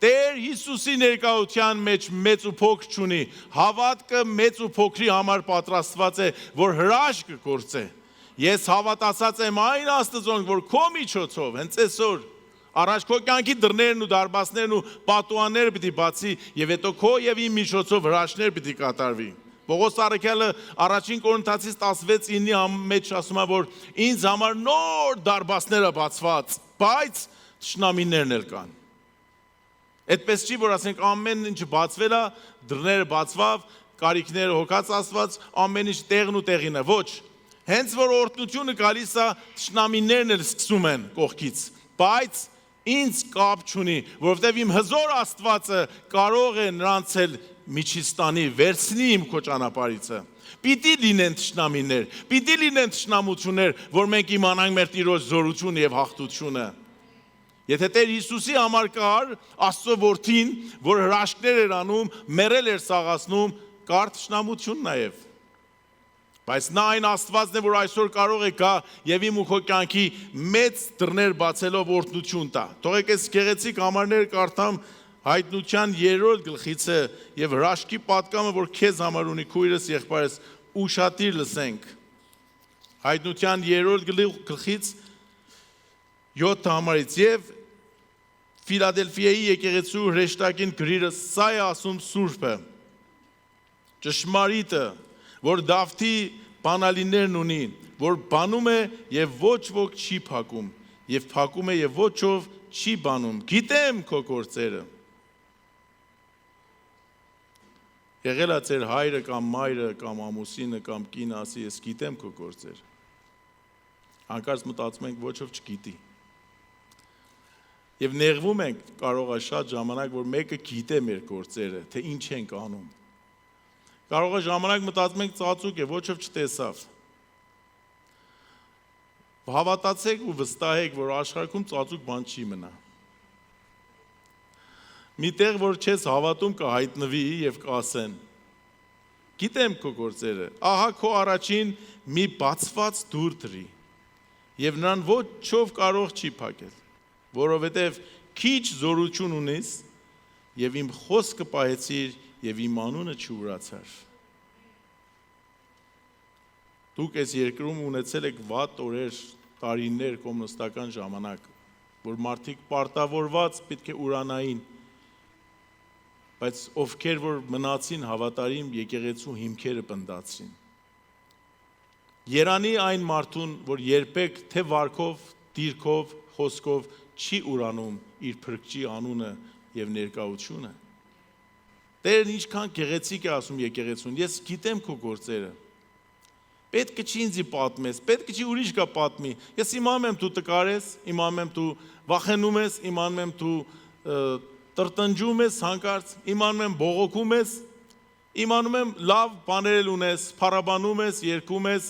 Տեր Հիսուսի ներկայության մեջ մեծ ու փոքր չունի, հավատքը մեծ ու փոքրի համար պատրաստված է, որ հրաշք կգործե։ Ես հավատացած եմ այն Աստծուն, որ քո միջոցով, հենց այսօր, առաջ քո կյանքի դռներն ու դարբասներն ու պատուհանները պիտի բացի, եւ հետո քո եւ իմ միջոցով հրաշքներ պիտի կատարվի։ Պողոս առաքյալը առաջին Կորինթացիս 16:9 մեջ ասում է, որ ինձ համար նոր դարբասները բացված, բայց թշնամիներն էլ կան։ Այդպես չի, որ ասենք ամեն ինչ բացվել է, դռները բացվավ, կարիքները հոգած Աստված, ամեն ինչ տեղն ու տեղին է, ոչ։ Հենց որ օրհնությունը գալիս է, թշնամիներն էլ սկսում են կողքից, բայց ինձ կապ չունի, որովհետև իմ հզոր Աստվածը կարող է նրանց էլ միջից տանի, վերցնի իմ քո ճանապարհիցը։ Պիտի լինեն թշնամիներ, պիտի լինեն թշնամություններ, որ մենք իմանանք մեր Տիրոջ զորությունը եւ հաղթությունը։ Եթե Տեր Հիսուսի համար կար Աստծո որդին, որ հրաշքներ էր անում, մեռել էր սաղացնում, կար թշնամություն նաև։ Բայց նա այն Աստվածն է, որ այսօր կարող է գա եւ իմ ու քո կյանքի մեծ դռներ բացելով օրհնություն տա։ Թողեք այս գեղեցիկ համարները կարդամ Հայտնության 3-րդ գլխիցը եւ հրաշքի պատկամը, որ քեզ համար ունի քույրս եղբայրս, ուշադիր լսենք։ Հայտնության 3-րդ գլխից 7 համարից եւ Ֆիլադելֆիայի եկեղեցու հրեշտակին գրիրը սա է ասում Սուրբը, ճշմարիտը, որ Դավթի բանալիներն ունի, որ բանում է եւ ոչ ոք չի փակում, եւ փակում է եւ ոչով չի բանում։ Գիտեմ քո գործերը։ Եղել է ձեր հայրը կամ մայրը կամ ամուսինը կամ կինը ասի, ես գիտեմ քո գործերը։ Հանկարծ մտածում ենք ոչով չգիտի։ Եվ նեղվում ենք կարող է շատ ժամանակ, որ մեկը գիտե մեր գործերը, թե ինչ ենք անում։ Կարող է ժամանակ մտածում ենք ծածուկ է, ոչով չտեսավ։ Հավատացեք ու վստահեք, որ աշխարհում ծածուկ բան չի մնա։ Միտեղ, որ չես հավատում կհայտնվի եւ կասեն. Գիտեմ քո գործերը, ահա քո առաջին մի բացված դուր դրի եւ նրան ոչով կարող չի փակել, որովհետեւ քիչ զորություն ունես եւ իմ խոսքը պահեցիր եւ իմ անունը չուրացար։ Դուք այս երկրում ունեցել եք վատ օրեր, տարիներ, կոմունիստական ժամանակ, որ մարդիկ պարտավորված պետք է ուրանային, բայց ովքեր որ մնացին հավատարիմ եկեղեցու հիմքերը պնդացին։ Երանի այն մարդուն, որ երբեք թե վարքով, դիրքով, խոսքով չի ուրանում իր փրկչի անունը եւ ներկայությունը։ Տերն ինչքան գեղեցիկ է ասում եկեղեցուն, ես գիտեմ քո գործերը։ Պետք է չի ինձ պատմես, պետք է չի ուրիշ կա պատմի։ Ես իմանում եմ դու տկար ես, իմանում եմ դու վախենում ես, իմանում եմ դու տրտնջում ես հանկարծ, իմանում եմ բողոքում ես, իմանում եմ լավ բաներ ունես, փառաբանում ես, երգում ես,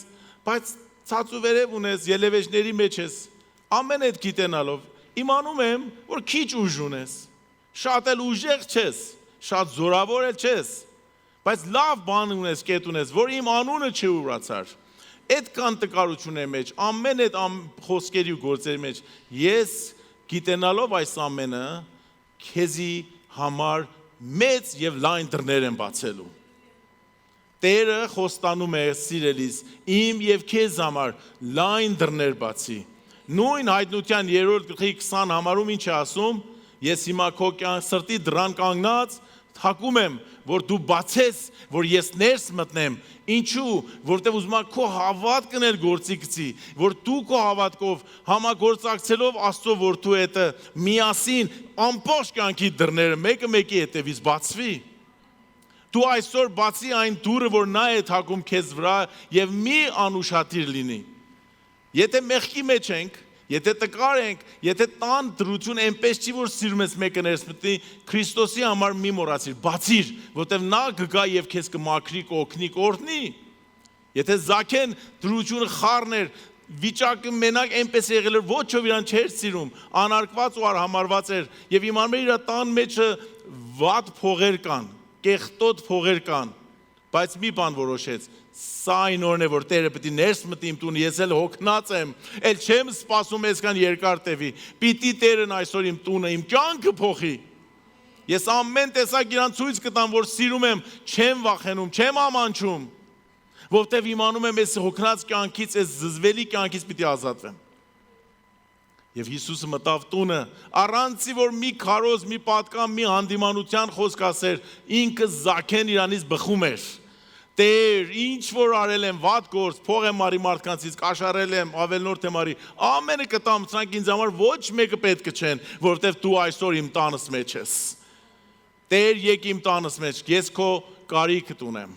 բայց ցածու վերև ունես, ելևեջների մեջ ես, ամեն այդ գիտենալով, իմանում եմ, որ քիչ ուժ ունես, շատ էլ ուժեղ չես, շատ զորավոր էլ չես, բայց լավ բան ունես, կետ ունես, որ իմ անունը չուրացար, այդ կան տկարությունների մեջ, ամեն այդ խոսքերի ու գործերի մեջ, ես գիտենալով այս ամենը, քեզի համար մեծ եւ լայն դռներ են բացելու։ Տերը խոստանում է սիրելիս, իմ եւ քեզ համար լայն դռներ բացի։ Նույն հայտնության 3-րդ գլխի 20 համարում ինչ է ասում, ես հիմա քո սրտի դռան կանգնած թակում եմ, որ դու բացես, որ ես ներս մտնեմ, ինչու, որտեղ ուզում եմ քո հավատքն էլ գործի գցի, որ դու քո հավատքով համագործակցելով Աստծո որդու հետ միասին ամբողջ կյանքի դռները մեկը մեկի հետևից բացվի։ Դու այսօր բացի այն դուռը, որ նա է թակում քեզ վրա եւ մի անուշադիր լինի։ Եթե մեղքի մեջ ենք, եթե տկար ենք, եթե տան դրություն այնպես չի, որ սիրում ես մեկը ներս մտնի, Քրիստոսի համար մի մոռացիր, բացիր, որտեղ նա կգա եւ քեզ կմաքրի, կօգնի, կօրհնի։ Եթե Զաքեն դրությունը խառն էր, վիճակը մենակ այնպես եղել էր, ոչ ով իրան չէր սիրում, անարգված ու արհամարված էր եւ իմանում էր իր տան մեջը վատ փողեր կան, կեղտոտ փողեր կան, բայց մի բան որոշեց, սա այն օրն է, որ Տերը պիտի ներս մտնի իմ տուն, ես էլ հոգնած եմ, էլ չեմ սպասում այսքան երկար տևի, պիտի Տերն այսօր իմ տունը, իմ կյանքը փոխի։ Ես ամեն տեսակ իրան ցույց կտամ, որ սիրում եմ, չեմ վախենում, չեմ ամանչում, որտեվ իմանում եմ այս հոգնած կյանքից, այս զզվելի կյանքից պիտի ազատվեմ։ Եվ Հիսուսը մտավ տունը, առանցի որ մի քարոզ, մի պատկան, մի հանդիմանության խոսք ասեր, ինքը Զաքեն իրանից բխում էր։ Տեր, ինչ որ արել եմ, վատ գործ, փող եմ արի մարդկանցից, կաշառել եմ, ավելնորդ եմ արի, ամենը կտամ, սրանք ինձ համար ոչ մեկը պետք չեն, որովհետև դու այսօր իմ տանս մեջ ես։ Տեր, եկ իմ տանս մեջ, ես քո կարիքդ ունեմ։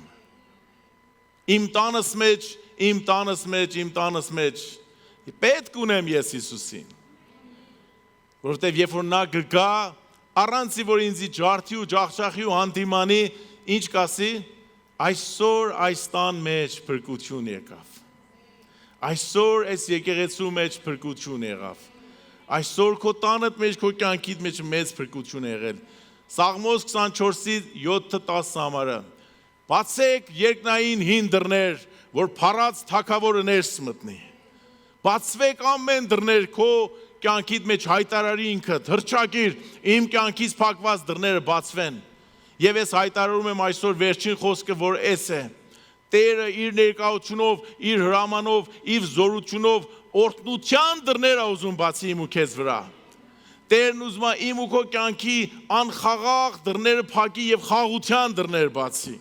Իմ տանս մեջ, իմ տանս մեջ, իմ տանս մեջ, պետք ունեմ ես Հիսուսին։ Որովհետև երբ որ նա գգա, առանցի որ ինձի ջարդի ու ջախջախի ու հանդիմանի, ինչ կասի, այսօր այս տան մեջ փրկություն եկավ։ Այսօր այս եկեղեցու մեջ փրկություն եղավ։ Այսօր քո տանդ մեջ, քո կյանքիդ մեջ մեծ փրկություն է եղել։ Սաղմոս 24-ի 7-10 համարը։ Բացեք երկնային հին դռներ, որ փառած թագավորը ներս մտնի։ Բացվեք ամեն դռներ քո կյանքիդ մեջ հայտարարի ինքդ, հռչակիր, իմ կյանքից փակված դռները բացվեն։ Եվ ես հայտարարում եմ այսօր վերջին խոսքը, որ էս է։ Տերը իր ներկայությունով, իր հրամանով, իր զորությունով օրհնության դռները ուզում բացի իմ ու քեզ վրա։ Տերն ուզում է իմ ու քո կյանքի անխաղաղ դռները փակի եւ խաղաղության դռներ բացի։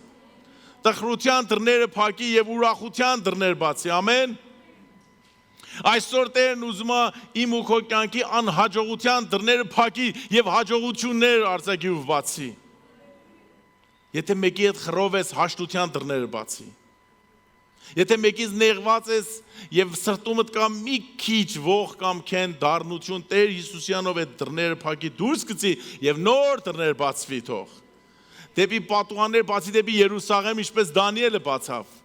Տխրության դռները փակի եւ ուրախության դռներ բացի։ Ամեն։ Այսօր Տերն ուզում է իմ ու քո կյանքի անհաջողության դռները փակի եւ հաջողություններ արձակի ու բացի։ Եթե մեկի հետ խռով ես, հաշտության դռները բացի։ Եթե մեկից նեղված ես եւ սրտումդ կա մի քիչ ողջ կամ քեն դառնություն, Տեր Հիսուսյանով այդ դռները փակի դուրս գցի եւ նոր դռներ բացվի թող։ Դեպի պատուհաններ բացի դեպի Երուսաղեմ, ինչպես Դանիելը բացավ։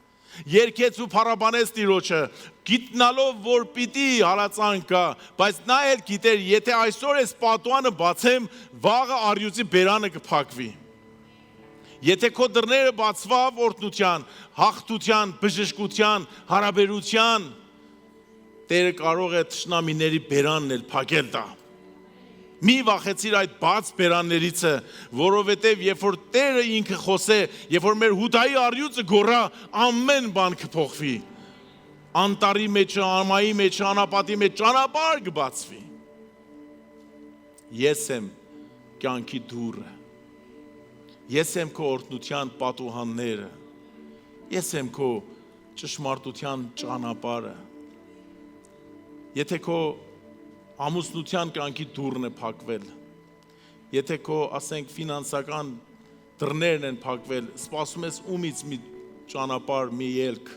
Երկեց ու փառաբանեց Տիրոջը, գիտնալով որ պիտի հալածանք կա, բայց նա էլ գիտեր, եթե այսօր այս պատուհանը բացեմ, վաղը առյուծի բերանը կփակվի։ Եթե քո դռները բացվավ օրհնության, հաղթության, բժշկության, հարաբերության, Տերը կարող է թշնամիների բերանն էլ փակել տա։ Մի վախեցիր այդ բաց բերաններից, որովհետև երբ որ Տերը ինքը խոսե, երբ որ մեր Հուդայի առյուծը գոռա, ամեն բան կփոխվի։ Անտառի մեջ, ամայի մեջ, անապատի մեջ ճանապարհ կբացվի։ Ես եմ կյանքի դուռը։ Ես եմ քո օրհնության պատուհանները։ Ես եմ քո ճշմարտության ճանապարհը։ Եթե քո ամուսնության կյանքի դուռն է փակվել, եթե քո, ասենք, ֆինանսական դռներն են փակվել, սպասում ես ումից մի ճանապարհ, մի ելք,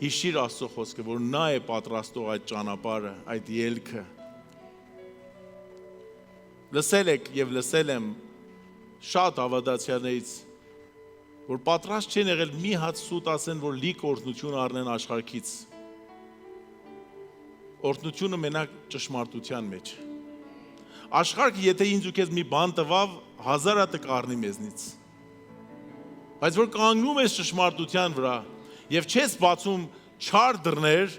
հիշիր Աստծո խոսքը, որ նա է պատրաստող այդ ճանապարհը, այդ ելքը։ Լսել եք եւ լսել եմ շատ հավատացյալներից, որ պատրաստ չեն եղել մի հատ սուտ ասեն, որ լիք օրհնություն առնեն աշխարհից։ Օրհնությունը մենակ ճշմարտության մեջ։ Աշխարհը եթե ինձ ու քեզ մի բան տվավ, 1000 հատ կառնի մեզնից։ Բայց որ կանգնում ես ճշմարտության վրա եւ չես բացում չար դռներ,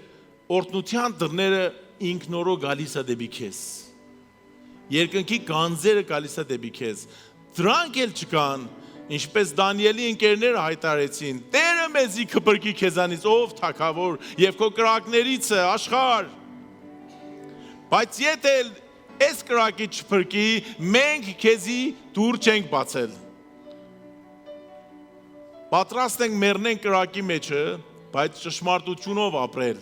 օրհնության դռները ինքնորո գալիս է դեպի քեզ։ Երկնքի գանձերը գալիս է դեպի քեզ։ Դրանք էլ չկան, ինչպես Դանիելի ընկերները հայտարարեցին. Տերը մեզի կփրկի քեզանից, ով թագավոր եւ քո կրակներից է աշխարհ։ Բայց եթե այս կրակից չփրկի, մենք քեզի դուր չենք բացել։ Պատրաստ ենք մեռնենք կրակի մեջը, բայց ճշմարտությունով ապրել։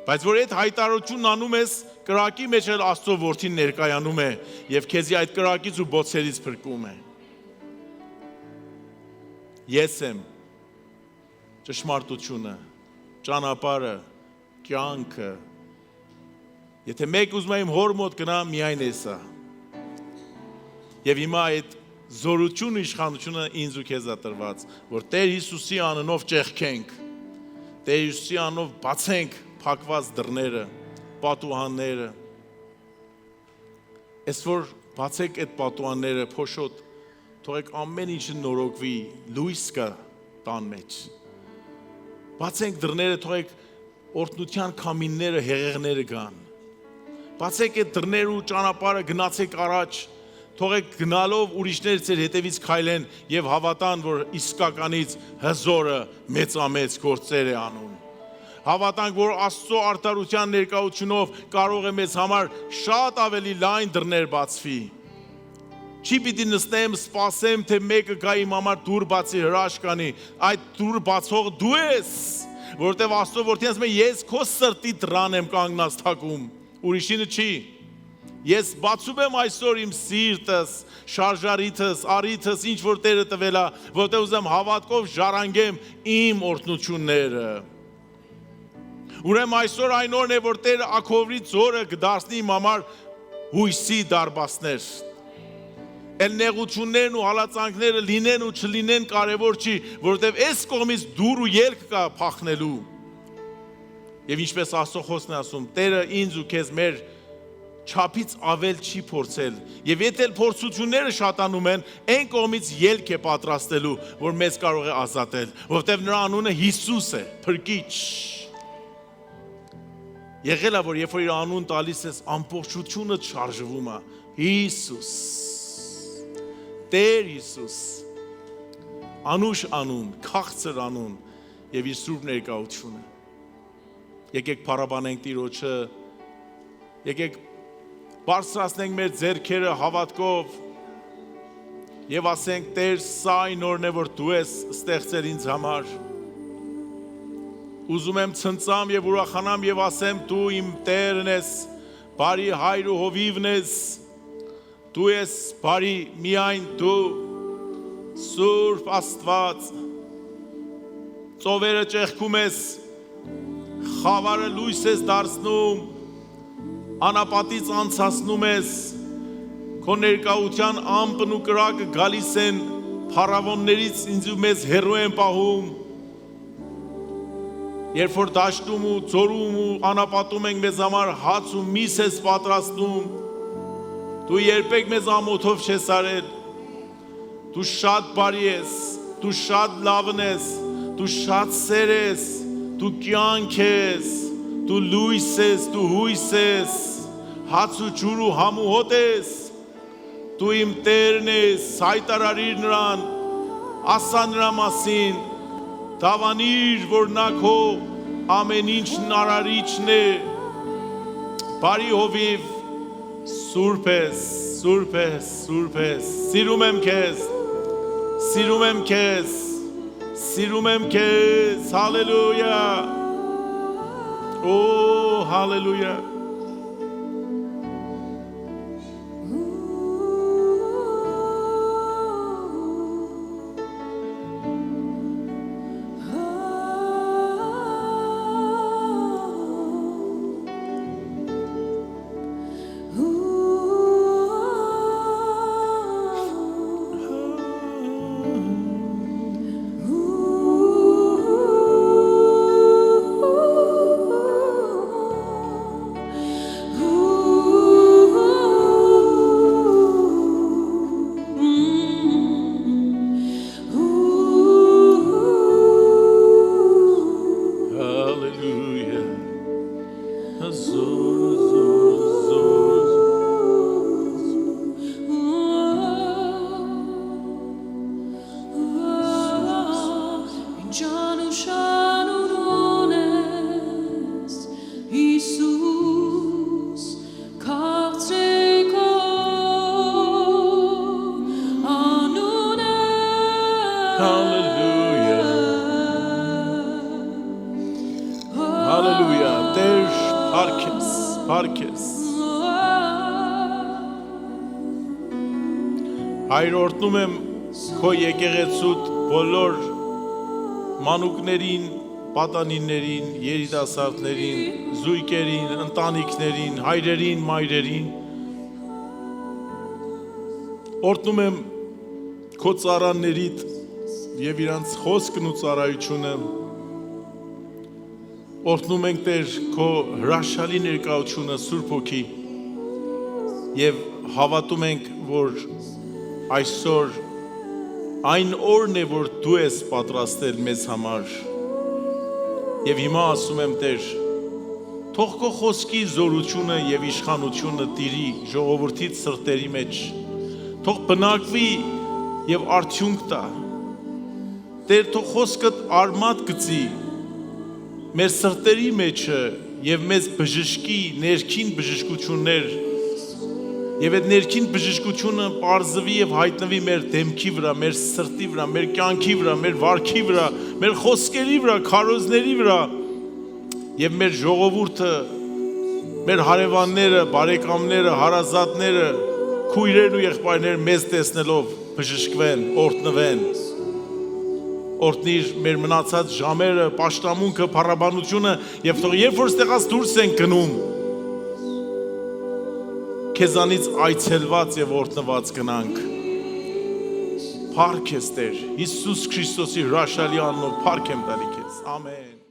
Բայց որ այդ հայտարարությունն անում ես, կրակի մեջ էլ Աստծո որդին ներկայանում է եւ քեզի այդ կրակից ու բոցերից փրկում է։ Ես եմ ճշմարտությունը, ճանապարհը, կյանքը։ Եթե մեկ ուզում եմ հոր մոտ գնա, միայն էսա։ Եվ հիմա այդ զորությունը, իշխանությունը ինձ ու քեզ է տրված, որ Տեր Հիսուսի անունով ճեղքենք, Տեր Հիսուսի անունով բացենք փակված դռները, պատուհանները։ Այսօր բացեք այդ պատուհանները, փոշոտ, թողեք ամեն ինչը նորոգվի, լույս կա տան մեջ։ Բացենք դռները, թողեք օրհնության քամիները, հեղեղները գան։ Բացեք այդ դռները ու ճանապարհը, գնացեք առաջ, թողեք գնալով ուրիշներ ձեր հետևից քայլեն եւ հավատան, որ իսկականից հզորը մեծամեծ գործեր է անում։ Հավատանք, որ Աստծո արդարության ներկայությունով կարող է մեզ համար շատ ավելի լայն դռներ բացվի։ Չի պիտի նստեմ, սպասեմ, թե մեկը գա իմ համար դուր բացի հրաշք անի, այդ դուր բացողը դու ես, որովհետև Աստծո որդին ասում է, ես քո սրտի դռան եմ կանգնած թակում, ուրիշինը չի։ Ես բացում եմ այսօր իմ սիրտս, շարժարիթս, առիթս, ինչ որ Տերը տվել է, որովհետև ուզեմ հավատքով ժառանգեմ իմ օրհնությունները։ Ուրեմն այսօր այն օրն է, որ Տերը ակովրի ձորը կդարձնի իմ համար հույսի դարբասներ։ Էլ նեղություններն ու հալածանքները լինեն ու չլինեն կարևոր չի, որովհետև այս կողմից դուր ու ելք կա փախնելու։ Եվ ինչպես Աստծո խոսքն է ասում, Տերը ինձ ու քեզ մեր չափից ավել չի փորձել։ Եվ եթե փորձությունները շատանում են, այն կողմից ելք է պատրաստելու, որ մեզ կարող է ազատել, որովհետև նրա անունը Հիսուս է, փրկիչ։ Եղել է, որ երբ որ իր անուն տալիս ես, ամբողջությունը շարժվում է։ Հիսուս, Տեր Հիսուս, անուշ անուն, քաղցր անուն եւ իր սուրբ ներկայությունը։ Եկեք փառաբանենք Տիրոջը, եկեք բարձրացնենք մեր ձեռքերը հավատքով եւ ասենք Տեր, սա այն օրն է, որ դու ես ստեղծել ինձ համար։ Ուզում եմ ցնծամ եւ ուրախանամ եւ ասեմ դու իմ Տերն ես, բարի հայր ու հովիվն ես, դու ես բարի միայն դու, Սուրբ Աստված, ծովերը ճեղքում ես, խավարը լույս ես դարձնում, անապատից անցացնում ես, քո ներկայության ամպն ու կրակը գալիս են, փառավոններից ինձ ու մեզ հեռու են պահում։ Երբ որ դաշտում ու ձորում ու անապատում ենք մեզ համար հաց ու միս ես պատրաստում, դու երբեք մեզ ամոթով չես արել, դու շատ բարի ես, դու շատ լավն ես, դու շատ սեր ես, դու կյանք ես, դու լույս ես, դու հույս ես, հաց ու ջուր ու համ ու հոտ ես, դու իմ Տերն ես, հայտարարիր նրան, ասա նրա մասին, դավանիր, որ նա քո ամեն ինչն արարիչն է, բարի հովիվ, սուրբ ես, սուրբ ես, սուրբ ես, սիրում եմ քեզ, սիրում եմ քեզ, սիրում եմ քեզ, հալելույա, օ, հալելույա։ Hallelujah. Hallelujah. Տեր փառքես։ Հայր օրհնում եմ քո եկեղեցուդ բոլոր մանուկներին, պատանիներին, երիտասարդներին, զույգերին, ընտանիքներին, հայրերին, մայրերին։ Օրհնում եմ քո ծառաներիդ եւ իրանց խոսքն ու ծառայությունը։ Օրհնում ենք Տեր քո հրաշալի ներկայությունը Սուրբ Հոգի եւ հավատում ենք, որ այսօր այն օրն է, որ դու ես պատրաստել մեզ համար։ Եվ հիմա ասում եմ Տեր, թող քո խոսքի զորությունը եւ իշխանությունը տիրի ժողովրդից սրտերի մեջ, թող բնակվի եւ արդյունք տա։ Տեր, թող խոսքդ արմատ գցի մեր սրտերի մեջը եւ մեզ բժշկի ներքին բժշկություններ եւ այդ ներքին բժշկությունը բարձվի եւ հայտնվի մեր դեմքի վրա, մեր սրտի վրա, մեր կյանքի վրա, մեր վարքի վրա, մեր խոսքերի վրա, քարոզների վրա եւ մեր ժողովուրդը, մեր հարևանները, բարեկամները, հարազատները, քույրերն ու եղբայրները մեզ տեսնելով բժշկվեն, օրհնվեն։ Օրհնիր մեր մնացած ժամերը, պաշտամունքը, փառաբանությունը եւ թող երբ որ ստեղած դուրս են գնում, քեզանից այցելված եւ օրհնված գնանք։ Փառք ես Տեր, Հիսուս Քրիստոսի հրաշալի անունով փառք եմ տալի քեզ։ Ամեն։